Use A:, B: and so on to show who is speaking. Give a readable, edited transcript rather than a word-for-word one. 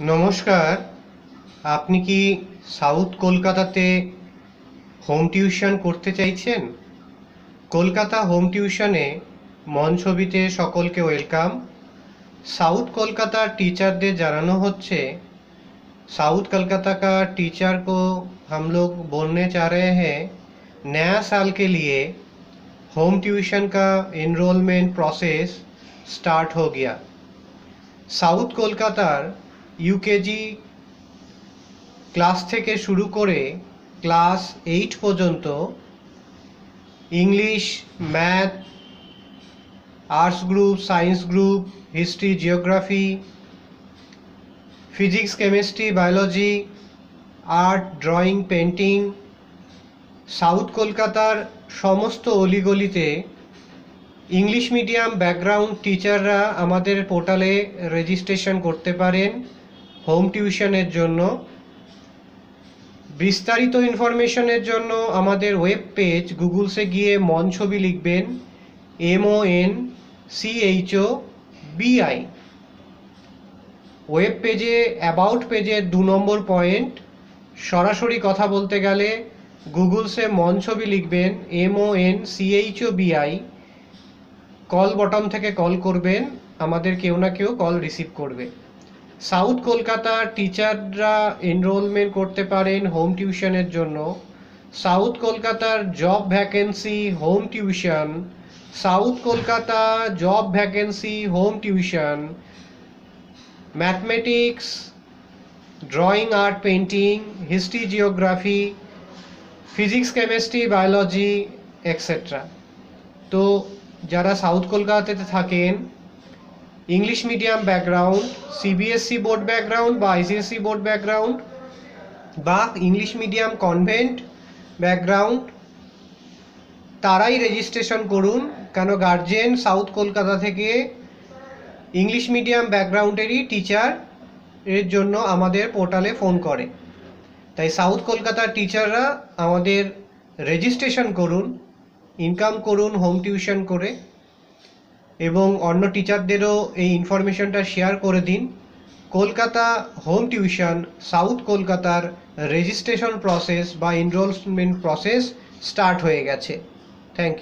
A: নমস্কার। আপনি কি সাউথ কলকাতাতে হোম টিউশন করতে চাইছেন? কলকাতা হোম টিউশনে মন ছবিতে সকলকে ওয়েলকাম। साउथ कोलकाता टीचरদের জানানো হচ্ছে, साउथ कोलकाता का टीचर को हम लोग बोलने चाह रहे हैं, नया साल के लिए होम ट्यूशन का एनरोलमेंट प्रोसेस स्टार्ट हो गया। साउथ कोलकातार यूकेजी ক্লাস থেকে শুরু করে ক্লাস 8 পর্যন্ত English, math, arts group, science group, history, geography, physics, chemistry, biology, art, drawing, painting, south কলকাতার সমস্ত অলিগলিতে ইংলিশ মিডিয়াম ব্যাকগ্রাউন্ড টিচাররা আমাদের পোর্টালে রেজিস্ট্রেশন করতে পারেন হোম টিউশনের জন্য। বিস্তারিত ইনফরমেশনের জন্য আমাদের ওয়েব পেজ গুগলসে গিয়ে মন ছবি লিখবেন, MONCHOBI। ওয়েব পেজে অ্যাবাউট পেজের 2 নম্বর পয়েন্ট, সরাসরি কথা বলতে গেলে গুগলসে মন ছবি লিখবেন, MONCHOBI। কল বটন থেকে কল করবেন, আমাদের কেউ না কেউ কল রিসিভ করবে। সাউথ কলকাতার টিচাররা এনরোলমেন্ট করতে পারেন হোম টিউশনের জন্য। সাউথ কলকাতার job vacancy home tuition, south Kolkata job vacancy home tuition, mathematics, drawing, art, painting, history, geography, physics, chemistry, biology etcetera. তো যারা সাউথ কলকাতাতে থাকেন, English medium background, CBSE board background বা আইসিএসসি বোর্ড ব্যাকগ্রাউন্ড বা English medium convent background, তারাই registration করুন। কেন guardian south Kolkata থেকে ইংলিশ মিডিয়াম ব্যাকগ্রাউন্ডেরই টিচার এর জন্য আমাদের পোর্টালে ফোন করে। তাই সাউথ কলকাতার টিচাররা আমাদের রেজিস্ট্রেশন করুন, ইনকাম করুন হোম টিউশন করে, এবং অন্য টিচারদেরও এই ইনফরমেশনটা শেয়ার করে দিন। কলকাতা হোম টিউশন সাউথ কলকাতার রেজিস্ট্রেশন প্রসেস বা এনরোলমেন্ট প্রসেস স্টার্ট হয়ে গেছে। Thank you.